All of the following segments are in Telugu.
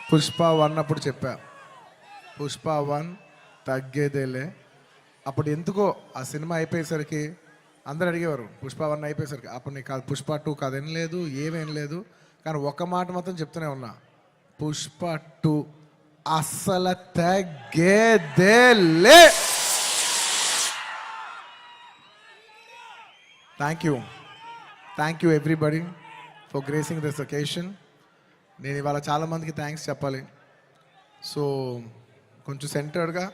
పుష్ప వన్ అప్పుడు చెప్పా, పుష్ప వన్ తగ్గేదేలే. అప్పుడు ఎందుకో ఆ సినిమా అయిపోయేసరికి అందరు అడిగేవారు పుష్ప వన్ అయిపోయేసరికి, అప్పుడు నీకు కాదు పుష్ప టూ కదేం లేదు ఏమేం లేదు, కానీ ఒక్క మాట మాత్రం చెప్తూనే ఉన్నా, పుష్ప టూ అస్సలు తగ్గేదేలే. Thank you everybody for gracing this occasion. నేను ఇవాళ చాలామందికి థ్యాంక్స్ చెప్పాలి. సో కొంచెం సెంటర్డ్గా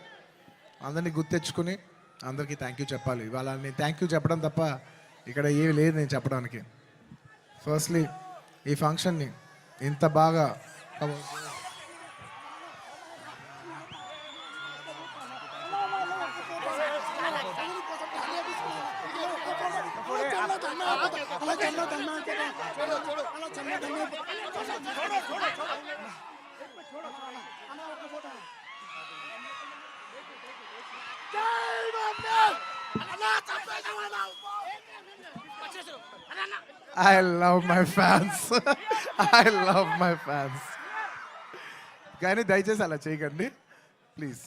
అందరినీ గుర్తెచ్చుకుని అందరికీ థ్యాంక్ యూ చెప్పాలి. ఇవాళ నేను థ్యాంక్ యూ చెప్పడం తప్ప ఇక్కడ ఏమి లేదు నేను చెప్పడానికి. ఫస్ట్లీ ఈ ఫంక్షన్ని ఇంత బాగా I love my fans. I love my fans. కానీ దయచేసి అలా చేయకండి ప్లీజ్.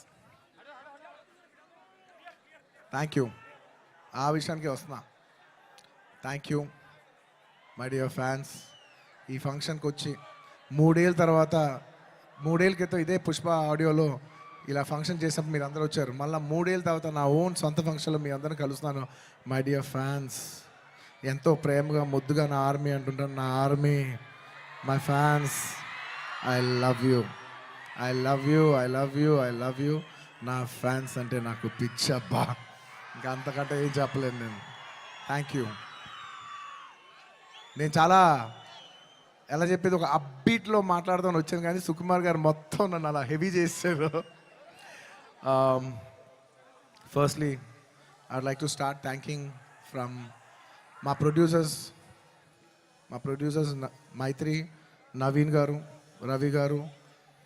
Thank you. ఆ విషయానికి వస్తున్నా. Thank you my dear fans. ఈ ఫంక్షన్కి వచ్చి 3 ఏళ్ళ తర్వాత, 3 ఏళ్ళ క్రితం ఇదే పుష్ప ఆడియోలో ఇలా ఫంక్షన్ చేసినప్పుడు మీరు అందరూ వచ్చారు. మళ్ళీ 3 ఏళ్ళ తర్వాత నా ఓన్ సొంత ఫంక్షన్లో మీ అందరిని కలుస్తున్నాను. మై డియర్ ఫ్యాన్స్, ఎంతో ప్రేమగా ముద్దుగా నా ఆర్మీ అంటుంటాను. నా army, my fans, I love you, I love you, I love you, I love you. నా ఫ్యాన్స్ అంటే నాకు పిచ్చబ్బా, ఇంకా అంతకంటే ఏం చెప్పలేను నేను. Thank you. నేను చాలా ఎలా చెప్పేది ఒక అప్బీట్లో మాట్లాడుతాను వచ్చాను, కానీ సుకుమార్ గారు మొత్తం నన్ను అలా హెవీ చేశారు. Firstly I'd like to start thanking from మా ప్రొడ్యూసర్స్ మైత్రి, నవీన్ గారు, రవి గారు.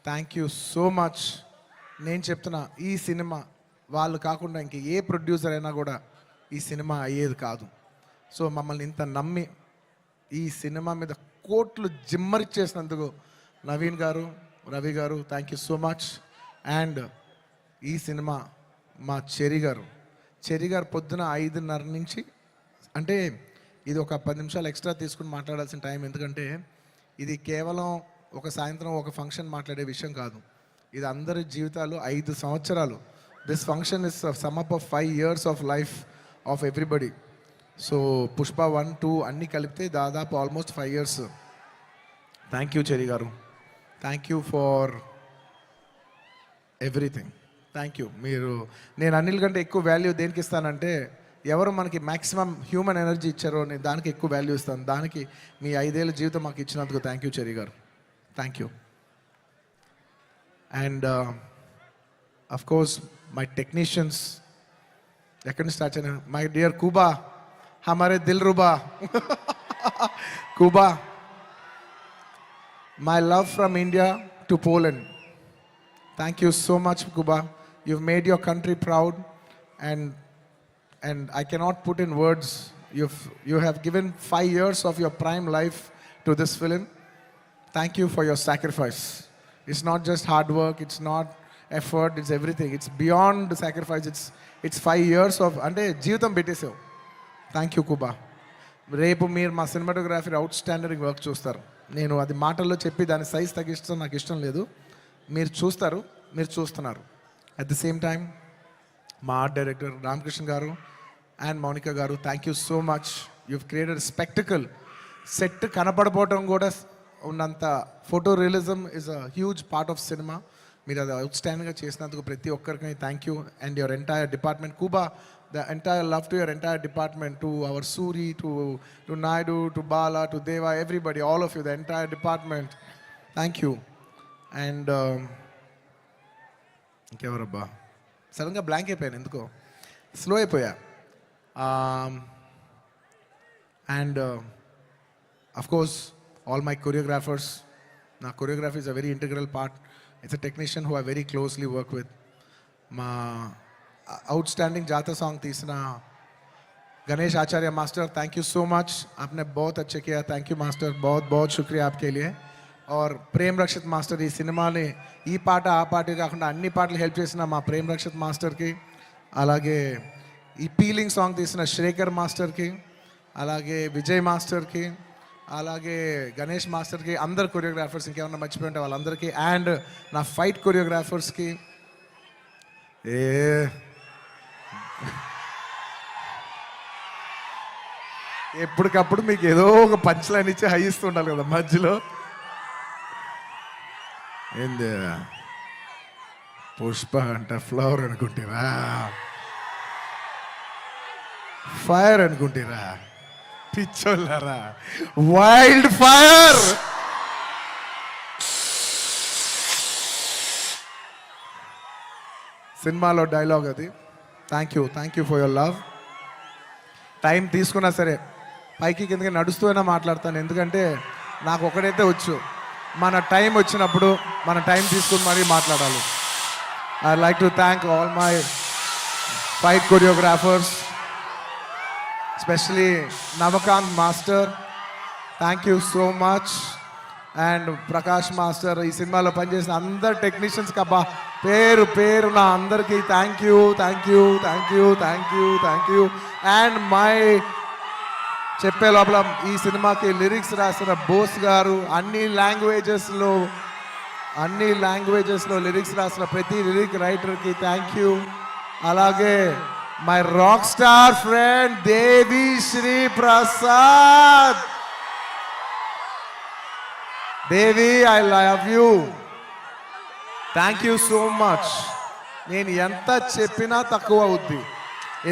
Thank you so much. నేను చెప్తున్నా, ఈ సినిమా వాళ్ళు కాకుండా ఇంక ఏ ప్రొడ్యూసర్ అయినా కూడా ఈ సినిమా అయ్యేది కాదు. సో మమ్మల్ని ఇంత నమ్మి ఈ సినిమా మీద కోట్లు జిమ్మరిచ్చేసినందుకు నవీన్ గారు, రవి గారు, thank you so much. And ఈ సినిమా మా చెరి గారు పొద్దున 5:30 నుంచి, అంటే ఇది ఒక 10 నిమిషాలు ఎక్స్ట్రా తీసుకుని మాట్లాడాల్సిన టైం, ఎందుకంటే ఇది కేవలం ఒక సాయంత్రం ఒక ఫంక్షన్ మాట్లాడే విషయం కాదు. ఇది అందరి జీవితాలు 5 సంవత్సరాలు. This function is sum up of 5 years of life of everybody. So Pushpa 1, 2 అన్నీ కలిపితే దాదాపు almost 5 years. Thank you Cherry గారు, thank you for everything. Thank you. నేను అన్నిటికంటే ఎక్కువ వాల్యూ దేనికి ఇస్తానంటే, ఎవరు మనకి మ్యాక్సిమం హ్యూమన్ ఎనర్జీ ఇచ్చారో నేను దానికి ఎక్కువ వాల్యూ ఇస్తాను. దానికి మీ 5 ఏళ్ళ జీవితం మాకు ఇచ్చినందుకు థ్యాంక్ యూ చెరి గారు, thank you. And of course my technicians, ఎక్కడి నుంచి స్టార్ట్ అయినా, మై డియర్ కుబా, హమారే దిల్ రుబా Kuba, my love from India to Poland. Thank you so much, Kuba. You've made your country proud, and I cannot put in words. You have given 5 years of your prime life to this film. Thank you for your sacrifice. It's not just hard work, it's not effort, it's everything. It's beyond the sacrifice. It's 5 years of ante jeevitam పెట్టేసావు. Thank you, Kuba. రేపు మీరు మా సినిమాటోగ్రఫీ అవుట్స్టాండింగ్ వర్క్ చూస్తారు. నేను అది మాటల్లో చెప్పి దాని సైజ్ తగ్గిస్తాం నాకు ఇష్టం లేదు. మీరు చూస్తారు, మీరు చూస్తున్నారు. అట్ ది సేమ్ టైం మా ఆర్ట్ డైరెక్టర్ రామకృష్ణ గారు అండ్ మౌనిక గారు, thank you so much. You've created spectacle. Set కనపడపోవటం కూడా ఉన్నంత photo realism is a huge part of సినిమా. మీరు అది అవుట్స్టాండింగ్గా చేసినందుకు ప్రతి ఒక్కరికి thank you. And your entire department, Kuba, the entire love to your entire department, to our Suri, to Naidu, to Bala, to Deva, everybody, all of you, the entire department, thank you. And ఇంకెవరబ్బా, సడన్గా బ్లాంక్ అయిపోయాను, ఎందుకో స్లో అయిపోయా. And of course all my choreographers. నా choreography is a very integral part. It's a technician who I very closely work with. మా అవుట్స్टैंडिंग जाता सॉन्ग तीसरा Ganesh Acharya master, thank you so much, आपने बहुत अच्छे किया. थैंक यू मास्टर, बहुत बहुत शुक्रिया आपके लिए. ఆర్ ప్రేమ్ రక్షిత్ మాస్టర్ ఈ సినిమాని ఈ పాట ఆ పాట కాకుండా అన్ని పాటలు హెల్ప్ చేసిన మా ప్రేమ్ రక్షిత్ మాస్టర్కి, అలాగే ఈ పీలింగ్ సాంగ్ తీసిన శ్రేఖర్ మాస్టర్కి, అలాగే విజయ్ మాస్టర్కి, అలాగే గణేష్ మాస్టర్కి, అందరు కొరియోగ్రాఫర్స్, ఇంకేమన్నా మర్చిపోయి ఉంటే వాళ్ళందరికీ, అండ్ నా ఫైట్ కొరియోగ్రాఫర్స్కి. ఎప్పటికప్పుడు మీకు ఏదో ఒక పంచ్ లైన్ ఇచ్చి హై ఇస్తుండాలి కదా మధ్యలో. ఏంది పుష్ప అంటే ఫ్లవర్ అనుకుంటారా, ఫైర్ అనుకుంటారా, పిచ్చోళ్ళారా, వైల్డ్ ఫైర్. సినిమాలో డైలాగ్ అది. Thank you for your love. Time తీసుకున్నా సరే పైకి కిందకి నడుస్తూనే మాట్లాడతాను, ఎందుకంటే నాకు ఒకటైతే వచ్చు, మన టైం వచ్చినప్పుడు మన టైం తీసుకుని మరీ మాట్లాడాలి. I like to thank all my fight choreographers, especially Navakanth master, thank you so much. And Prakash master, ఈ సినిమాలో పనిచేసిన అందరు టెక్నీషియన్స్కి అబ్బా పేరు నా అందరికీ థ్యాంక్ యూ. అండ్ మై చెప్పే లోపల ఈ సినిమాకి లిరిక్స్ రాసిన బోస్ గారు, అన్ని లాంగ్వేజెస్లో లిరిక్స్ రాసిన ప్రతి లిరిక్ రైటర్కి థ్యాంక్ యూ. అలాగే my rock star friend Devi Sri Prasad. Devi, I love you, thank you so much. నేను ఎంత చెప్పినా తక్కువ అవుద్ది,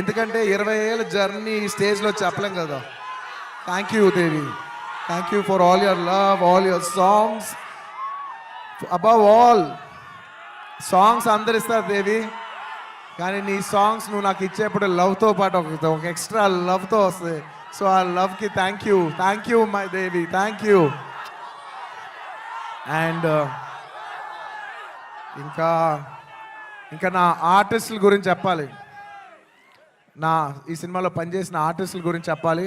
ఎందుకంటే 20 ఏళ్ళ జర్నీ ఈ స్టేజ్లో చెప్పలేం కదా. Thank you Devi, thank you for all your love, all your songs. Above all songs అందరు ఇస్తారు దేవి, కానీ నీ సాంగ్స్ నువ్వు నాకు ఇచ్చేప్పుడు లవ్తో పాటు ఒక ఎక్స్ట్రా లవ్తో వస్తుంది. సో ఆ లవ్కి thank you my Devi, thank you. And ఇంకా నా ఆర్టిస్టుల గురించి చెప్పాలి, ఈ సినిమాలో పనిచేసిన ఆర్టిస్టుల గురించి చెప్పాలి.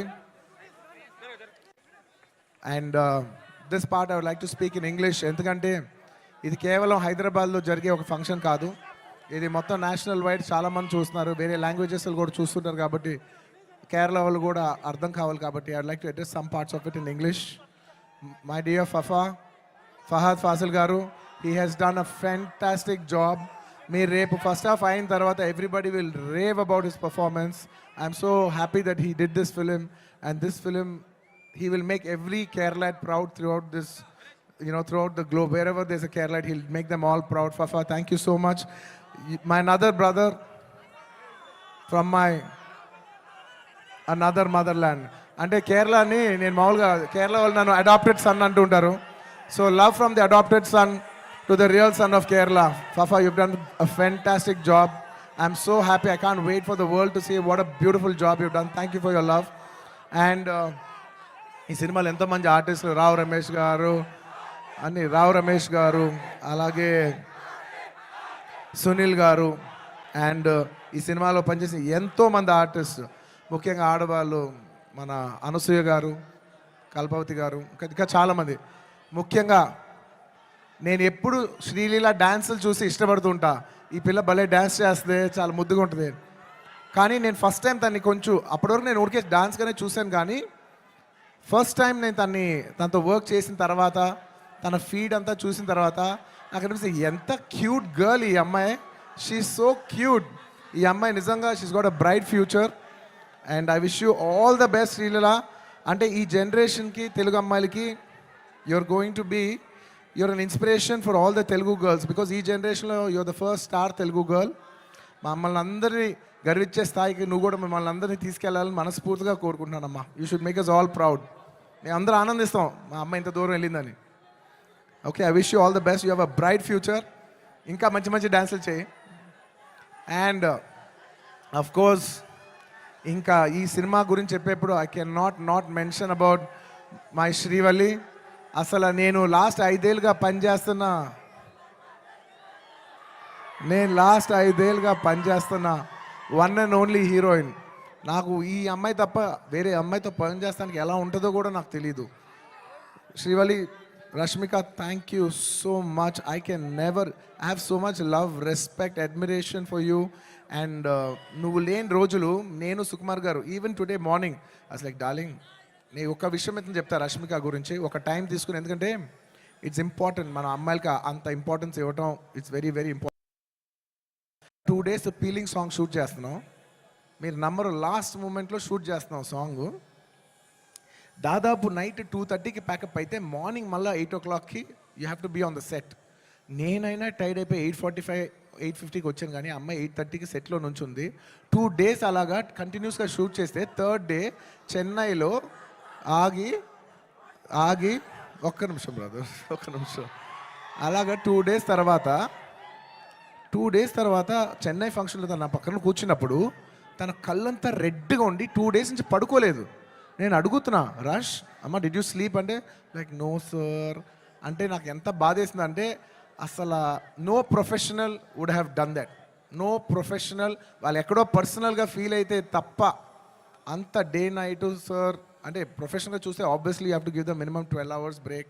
And this part I would like to speak in English, ఎందుకంటే ఇది కేవలం హైదరాబాద్లో జరిగే ఒక ఫంక్షన్ కాదు, ఇది మొత్తం నేషనల్ వైడ్ చాలామంది చూస్తున్నారు, వేరే లాంగ్వేజెస్లో కూడా చూస్తుంటారు, కాబట్టి కేరళ వాళ్ళు కూడా అర్థం కావాలి, కాబట్టి I would like to address some parts of it in English. My dear Fahadh Faasil garu, he has done a fantastic job. మీరు రేపు ఫస్ట్ హాఫ్ అయిన తర్వాత everybody will rave about his performance. I'm so happy that he did this film, and this film he will make every Keralite proud throughout this, throughout the globe. Wherever there's a Keralite, he'll make them all proud. Fafa, thank you so much. My another brother from my another motherland. అంటే కేరళని నేను మామూలుగా కేరళ వాళ్ళు నన్ను అడాప్టెడ్ సన్ అంటూ ఉంటారు. So love from the adapted son to the real son of Kerala. Fafa, you've done a fantastic job. I'm so happy. I can't wait for the world to see what a beautiful job you've done. Thank you for your love. And ఈ సినిమాలో ఎంతోమంది ఆర్టిస్టులు, రావు రమేష్ గారు, అలాగే సునీల్ గారు, అండ్ ఈ సినిమాలో పనిచేసిన ఎంతోమంది ఆర్టిస్ట్, ముఖ్యంగా ఆడవాళ్ళు, మన అనసూయ గారు, కల్పవతి గారు, ఇంకా చాలామంది. ముఖ్యంగా నేను ఎప్పుడు శ్రీలీల డ్యాన్సులు చూసి ఇష్టపడుతూ ఉంటా, ఈ పిల్ల భలే డ్యాన్స్ చేస్తే చాలా ముద్దుగా ఉంటుంది. కానీ నేను ఫస్ట్ టైం తన్ని కొంచెం, అప్పటివరకు నేను ఊరికే డాన్స్గానే చూశాను, కానీ ఫస్ట్ టైం నేను తనతో వర్క్ చేసిన తర్వాత, తన ఫీడ్ అంతా చూసిన తర్వాత నాకు అనిపిస్తుంది ఎంత క్యూట్ గర్ల్ ఈ అమ్మాయి. She so cute. ఈ అమ్మాయి నిజంగా she's got a bright future. And I wish you all the best Sreeleela. అంటే ఈ జనరేషన్కి, తెలుగు అమ్మాయిలకి you're an inspiration for all the Telugu girls, because ఈ జనరేషన్లో you're the first star Telugu girl. మమ్మల్ని అందరినీ గర్వించే స్థాయికి నువ్వు కూడా మిమ్మల్ని అందరినీ తీసుకెళ్లాలని మనస్ఫూర్తిగా కోరుకుంటున్నానమ్మా. You should make us all proud. మేము అందరూ ఆనందిస్తాం మా అమ్మ ఇంత దూరం వెళ్ళిందని. Okay, I wish you all the best. You have a bright future. ఇంకా మంచి మంచి డ్యాన్సులు చేయి. అండ్ అఫ్ కోర్స్ ఇంకా ఈ సినిమా గురించి చెప్పేప్పుడు I can not mention about my Srivalli. అసలు నేను లాస్ట్ 5 ఏళ్ళుగా పనిచేస్తున్న వన్ అండ్ ఓన్లీ హీరోయిన్. నాకు ఈ అమ్మాయి తప్ప వేరే అమ్మాయితో పనిచేస్తానికి ఎలా ఉంటుందో కూడా నాకు తెలీదు. Srivalli, Rashmika, thank you so much. I can never have so much love, respect, admiration for you. And నువ్వు లేని రోజులు నేను సుకుమార్ గారు ఈవెన్ టుడే మార్నింగ్ అస్ లైక్ డార్లింగ్ నేను ఒక విషయం అయితే చెప్తా రష్మిక గురించి ఒక టైం తీసుకుని, ఎందుకంటే ఇట్స్ ఇంపార్టెంట్ మన అమ్మాయిలకి అంత ఇంపార్టెన్స్ ఇవ్వటం it's very very important. 2 days peeling song shoot చేస్తున్నాం. మీరు నమ్మరు, లాస్ట్ మూమెంట్లో షూట్ చేస్తున్నాం సాంగ్. దాదాపు నైట్ 2:30కి ప్యాకప్ అయితే మార్నింగ్ మళ్ళీ 8 o'clockకి you have to be on the set. నేనైనా టైర్డ్ అయిపోయి 8:45 8:50కి వచ్చాను, కానీ అమ్మాయి 8:30కి సెట్లో నుంచి ఉంది. 2 days అలాగా కంటిన్యూస్గా షూట్ చేస్తే థర్డ్ డే చెన్నైలో ఆగి ఒక్క నిమిషం బ్రదర్, ఒక్క నిమిషం, అలాగా 2 days తర్వాత చెన్నై ఫంక్షన్లో తన పక్కన కూర్చున్నప్పుడు తన కళ్ళంతా రెడ్గా ఉండి 2 days నుంచి పడుకోలేదు. నేను అడుగుతున్నా, రష్ అమ్మ డిడ్ యూ స్లీప్ అంటే లైక్ నో సార్ అంటే నాకు ఎంత బాధేసింది అంటే అసలు no professional would have done that. No professional వాళ్ళు ఎక్కడో పర్సనల్గా ఫీల్ అయితే తప్ప అంత డే నైట్ సార్ అంటే ప్రొఫెషనల్గా చూస్తే obviously you have to give the minimum 12 hours break.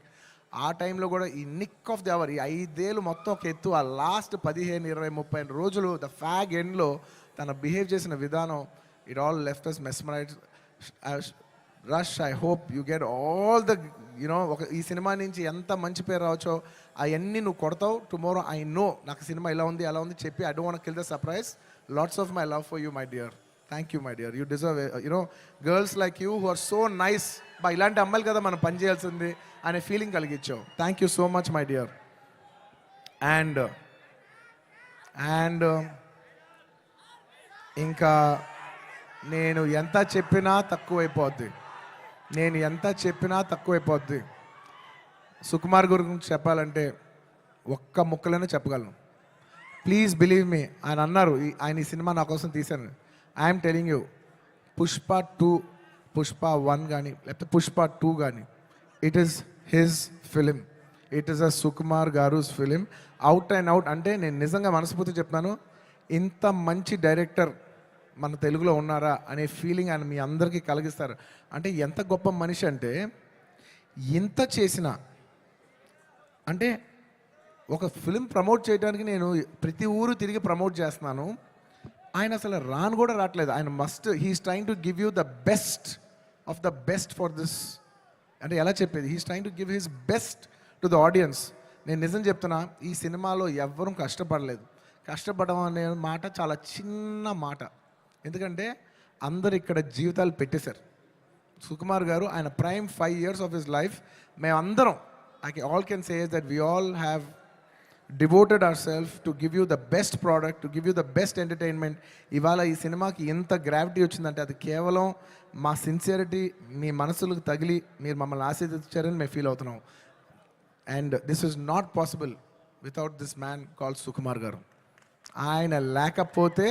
ఆ టైంలో కూడా ఈ నిక్ ఆఫ్ ది అవర్ ఈ 5 ఏళ్ళు మొత్తం ఒక ఎత్తు, ఆ లాస్ట్ 15 20 30 రోజులు ద ఫ్యాగ్ ఎండ్లో తన బిహేవ్ చేసిన విధానం it all left us mesmerise. Rush I hope you get all the ఒక ఈ సినిమా నుంచి ఎంత మంచి పేరు రావచ్చో అవన్నీ నువ్వు కొడతావు. టుమారో ఐ నో నాకు సినిమా ఇలా ఉంది అలా ఉంది చెప్పి I don't want kill the surprise. Lots of my love for you my dear. Thank you my dear. You deserve girls like you who are so nice. ఇలాంటి అమ్మాయిలు కదా మనం పని చేయాల్సింది అనే ఫీలింగ్ కలిగించావు. Thank you so much my dear. And ఇంకా నేను ఎంత చెప్పినా తక్కువైపోద్ది. సుకుమార్ గురించి చెప్పాలంటే ఒక్క ముక్కలోనే చెప్పగలను. Please believe me. ఆయన అన్నారు ఆయన ఈ సినిమా నా కోసం తీశాను. ఐఎమ్ టెలింగ్ యూ, పుష్ప 1 కానీ లేకపోతే పుష్ప 2 కానీ it is his film. It is a Sukumar గారుస్ ఫిలిం అవుట్ అండ్ అవుట్. అంటే నేను నిజంగా మనస్ఫూర్తి చెప్తాను, ఇంత మంచి డైరెక్టర్ మన తెలుగులో ఉన్నారా అనే ఫీలింగ్ ఆయన మీ అందరికీ కలిగిస్తారు. అంటే ఎంత గొప్ప మనిషి అంటే ఇంత చేసిన అంటే ఒక ఫిలిం ప్రమోట్ చేయడానికి నేను ప్రతి ఊరు తిరిగి ప్రమోట్ చేస్తున్నాను. ఆయన అసలు కూడా రావట్లేదు. ఆయన he's trying to give you the best of the best for this. అంటే ఎలా చెప్పేది, he's trying to give his best to the audience. నేను నిజం చెప్తున్నా, ఈ సినిమాలో ఎవ్వరూ కష్టపడలేదు. కష్టపడడం అనే మాట చాలా చిన్న మాట, ఎందుకంటే అందరు ఇక్కడ జీవితాలు పెట్టేశారు. సుకుమార్ గారు ఆయన prime 5 years of his life మేమందరం all can say that we all have devoted our self to give you the best product, to give you the best entertainment. ఇవాళ ఈ సినిమాకి ఎంత గ్రావిటీ వచ్చిందంటే అది కేవలం మా సిన్సియరిటీ మీ మనసులకు తగిలి మీరు మమ్మల్ని ఆశీర్వదించారని మేము ఫీల్ అవుతున్నాం. And this is not possible without this man called Sukumar గారు. ఆయన లేకపోతే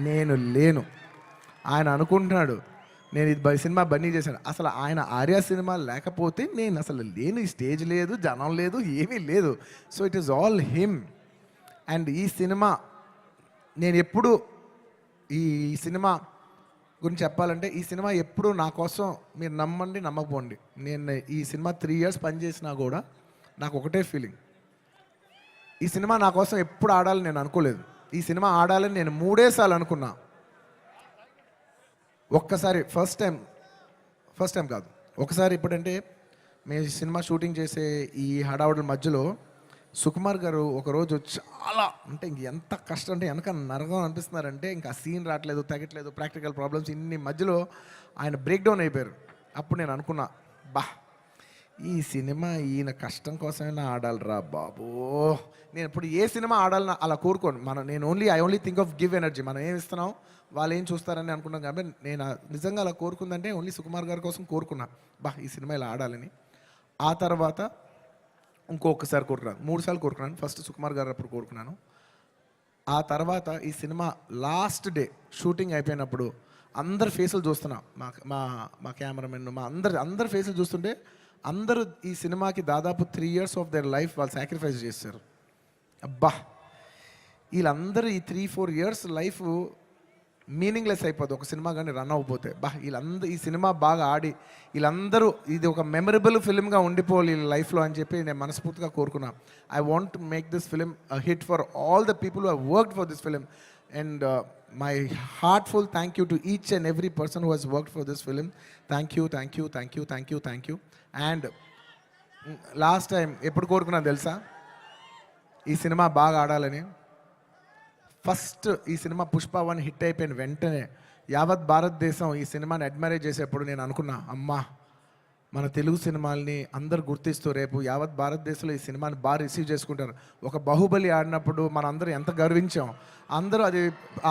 నేను లేను. ఆయన అనుకుంటున్నాడు నేను ఇది సినిమా బన్నీ చేశాను, అసలు ఆయన ఆర్య సినిమా లేకపోతే నేను అసలు లేను. ఈ స్టేజ్ లేదు, జనం లేదు, ఏమీ లేదు. So it is all him. And ఈ సినిమా నేను ఎప్పుడు ఈ సినిమా గురించి చెప్పాలంటే ఈ సినిమా ఎప్పుడు నా కోసం మీరు నమ్మండి నమ్మకపోండి, నేను ఈ సినిమా 3 years పనిచేసినా కూడా నాకు ఒకటే ఫీలింగ్, ఈ సినిమా నా కోసం ఎప్పుడు ఆడాలని నేను అనుకోలేదు. ఈ సినిమా ఆడాలని నేను 3 సార్లు అనుకున్నా. ఒక్కసారి ఫస్ట్ టైం కాదు, ఒకసారి ఇప్పుడంటే మేము సినిమా షూటింగ్ చేసే ఈ హడావుడి మధ్యలో సుకుమార్ గారు ఒకరోజు చాలా అంటే ఎంత కష్టం అంటే వెనక నరకం అనిపిస్తున్నారంటే ఇంకా సీన్ రావట్లేదు, తగ్గట్లేదు, ప్రాక్టికల్ ప్రాబ్లమ్స్ ఇన్ని మధ్యలో ఆయన బ్రేక్ డౌన్ అయిపోయారు. అప్పుడు నేను అనుకున్నా, ఈ సినిమా ఈయన కష్టం కోసమైనా ఆడాలిరా బాబో. నేను ఇప్పుడు ఏ సినిమా ఆడాలని అలా కోరుకోను. నేను I only think of give energy. మనం ఏం ఇస్తున్నాం వాళ్ళు ఏం చూస్తారని అనుకున్నాం. కాబట్టి నేను నిజంగా అలా కోరుకుందంటే ఓన్లీ సుకుమార్ గారి కోసం కోరుకున్నా, ఈ సినిమా ఇలా ఆడాలని. ఆ తర్వాత ఇంకొకసారి కోరుకున్నాను, 3 సార్లు కోరుకున్నాను. ఫస్ట్ సుకుమార్ గారు అప్పుడు కోరుకున్నాను. ఆ తర్వాత ఈ సినిమా లాస్ట్ డే షూటింగ్ అయిపోయినప్పుడు అందరి ఫేసులు చూస్తున్నా, మా కెమెరామెన్ మా అందరి ఫేసులు చూస్తుంటే అందరూ ఈ సినిమాకి దాదాపు 3 years ఆఫ్ దేర్ లైఫ్ వాళ్ళు సాక్రిఫైస్ చేశారు. వీళ్ళందరూ ఈ 3-4 years లైఫ్ మీనింగ్లెస్ అయిపోద్ది ఒక సినిమా కానీ రన్ అవ్వకపోతే. వీళ్ళందరూ ఈ సినిమా బాగా ఆడి వీళ్ళందరూ ఇది ఒక మెమరబుల్ ఫిల్మ్గా ఉండిపోవాలి వీళ్ళ లైఫ్లో అని చెప్పి నేను మనస్ఫూర్తిగా కోరుకున్నా. I want to make this film hit for all the people who have worked for this film. And my heartful thank you to each and every person who has worked for this film. Thank you, thank you, thank you, thank you, thank you. And last time ఎప్పుడు కోరుకున్నాను తెలుసా ఈ సినిమా బాగా ఆడాలని? ఫస్ట్ ఈ సినిమా పుష్ప 1 హిట్ అయిపోయిన వెంటనే యావత్ భారతదేశం ఈ సినిమాని అడ్మైర్ చేసేప్పుడు నేను అనుకున్నా, అమ్మా మన తెలుగు సినిమాల్ని అందరు గుర్తిస్తూ రేపు యావత్ భారతదేశంలో ఈ సినిమాని బాగా రిసీవ్ చేసుకుంటారు. ఒక బాహుబలి ఆడినప్పుడు మనం అందరూ ఎంత గర్వించాం. అందరూ అది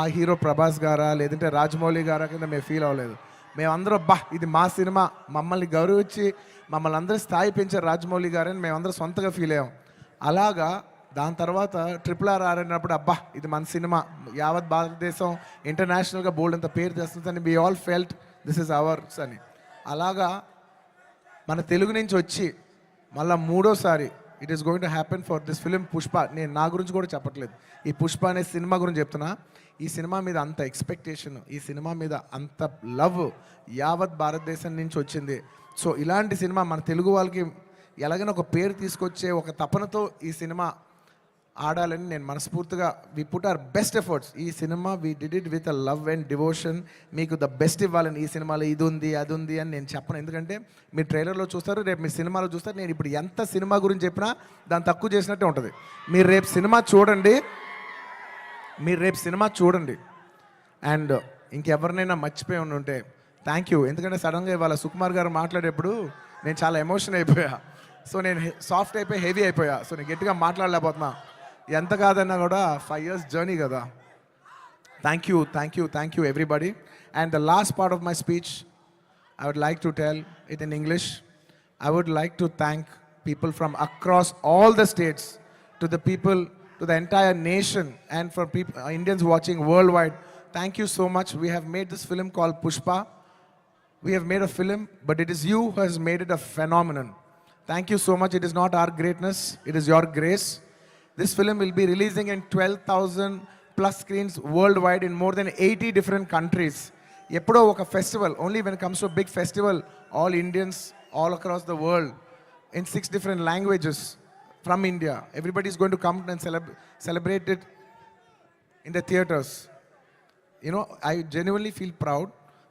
ఆ హీరో ప్రభాస్ గారా లేదంటే రాజమౌళి గారా కింద మేము ఫీల్ అవ్వలేదు. మేమందరూ ఇది మా సినిమా, మమ్మల్ని గౌరవించి మమ్మల్ని అందరూ స్థాయి పెంచారు రాజమౌళి గారని మేమందరూ సొంతగా ఫీల్ అయ్యాం. అలాగా దాని తర్వాత RRR ఆడినప్పుడు ఇది మన సినిమా, యావత్ భారతదేశం ఇంటర్నేషనల్గా బోల్డ్ అంత పేరు తెస్తుందని we all felt this is ours అని. అలాగా మన తెలుగు నుంచి వచ్చి మళ్ళీ మూడోసారి it is going to happen for this film Pushpa. నేను నా గురించి కూడా చెప్పట్లేదు, ఈ పుష్ప అనే సినిమా గురించి చెప్తున్నా. ఈ సినిమా మీద అంత ఎక్స్పెక్టేషన్, ఈ సినిమా మీద అంత లవ్ యావత్ భారతదేశం నుంచి వచ్చింది. సో ఇలాంటి సినిమా మన తెలుగు వాళ్ళకి ఎలాగైనా ఒక పేరు తీసుకొచ్చే ఒక తపనతో ఈ సినిమా ఆడాలని నేను మనస్ఫూర్తిగా we put our best efforts. ఈ cinema we did it with a love and devotion. మీకు ద బెస్ట్ ఇవ్వాలని, ఈ సినిమాలో ఇది ఉంది అది ఉంది అని నేను చెప్పను. ఎందుకంటే మీరు ట్రైలర్లో చూస్తారు, రేపు మీ సినిమాలో చూస్తారు. నేను ఇప్పుడు ఎంత సినిమా గురించి చెప్పినా దాన్ని తక్కువ చేసినట్టే ఉంటుంది. మీరు రేపు సినిమా చూడండి. అండ్ ఇంకెవరినైనా మర్చిపోయి ఉంటే థ్యాంక్ యూ. ఎందుకంటే సడన్గా ఇవాళ సుకుమార్ గారు మాట్లాడేప్పుడు నేను చాలా ఎమోషన్ అయిపోయా. సో నేను సాఫ్ట్ అయిపోయి హెవీ అయిపోయా. సో నేను గట్టిగా మాట్లాడలేకపోతున్నా. ఎంత కాదన్నా కూడా 5 years జర్నీ కదా. Thank you everybody. And the last part of my speech I would like to tell it in English. I would like to thank people from across all the states, to the people, to the entire nation, and for people, Indians watching worldwide. Thank you so much. We have made this film called Pushpa. We have made a film, but it is you who has made it a phenomenon. Thank you so much. It is not our greatness, it is your grace. This film will be releasing in 12,000 plus screens worldwide in more than 80 different countries. Eppudo oka festival, only when it comes to a big festival, all Indians all across the world in 6 different languages from India, everybody is going to come and celebrate it in the theaters. You know, I genuinely feel proud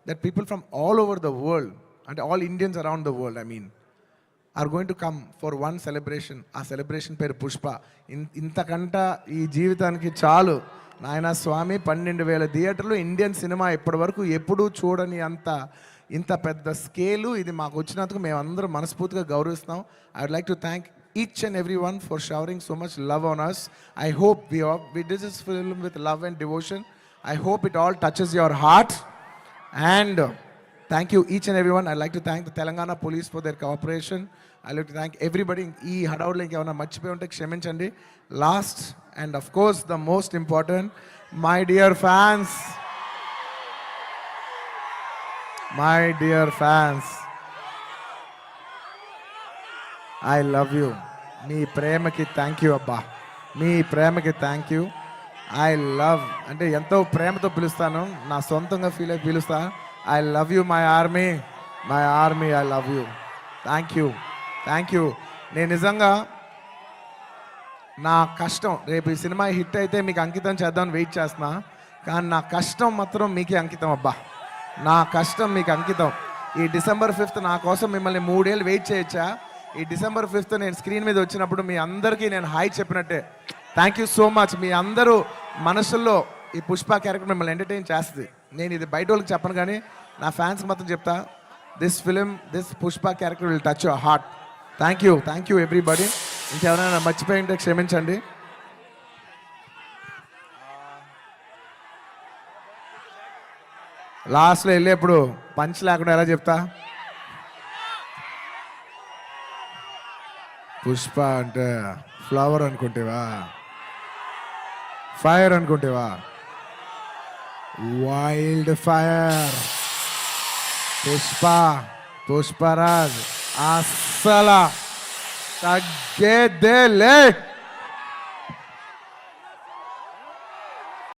that people from all over the world, and all Indians around the world, I mean, are going to come for one celebration. ఆ సెలబ్రేషన్ పేరు పుష్ప. ఇంతకంట ఈ జీవితానికి చాలు నాయన స్వామి. 12,000 థియేటర్లు, ఇండియన్ సినిమా ఇప్పటి వరకు ఎప్పుడూ చూడని ఇంత పెద్ద స్కేలు ఇది మాకు వచ్చినందుకు మేమందరం మనస్ఫూర్తిగా గౌరవిస్తున్నాం. I would like to thank each and everyone for showering so much love on us. I hope we did this film with love and devotion. I hope it all touches your heart. And thank you each and everyone. I'd like to thank the Telangana police for their cooperation. I'd like to thank everybody. Ee hadavudlo inke machchipoyi unte kshaminchandi. Last and of course the most important, my dear fans. I love you. మీ ప్రేమకి థ్యాంక్ యూ అబ్బా. మీ ప్రేమకి థ్యాంక్ యూ. ఐ లవ్ అంటే ఎంతో ప్రేమతో పిలుస్తాను, నా సొంతంగా ఫీల్ అయి పిలుస్తా. I love you my army, I love you. Thank you. నేను నిజంగా నా కష్టం రేపు ఈ సినిమా హిట్ అయితే మీకు అంకితం చేద్దామని వెయిట్ చేస్తున్నా. కానీ నా కష్టం మాత్రం మీకే అంకితం అబ్బా. నా కష్టం మీకు అంకితం. ఈ December 5th నా కోసం మిమ్మల్ని 3 ఏళ్ళు వెయిట్ చేయొచ్చా? ఈ December 5th నేను స్క్రీన్ మీద వచ్చినప్పుడు మీ అందరికీ నేను హాయ్ చెప్పినట్టే. Thank you so much. మీ అందరూ మనసుల్లో ఈ పుష్ప క్యారెక్టర్ మిమ్మల్ని ఎంటర్టైన్ చేస్తుంది. నేను ఇది బయట వాళ్ళకి చెప్పను కానీ నా ఫ్యాన్స్కి మాత్రం చెప్తా, this Pushpa character will touch your heart. Thank you everybody. ఇంకెవరైనా మర్చిపోయి ఉంటే క్షమించండి. లాస్ట్లో వెళ్ళేప్పుడు పంచ్ లేకుండా ఎలా చెప్తా? పుష్ప అంటే ఫ్లవర్ అనుకుంటేవా, ఫైర్ అనుకుంటేవా? Wild fire. పుష్పరాజ్ అస్సలు తగ్గేదే లే.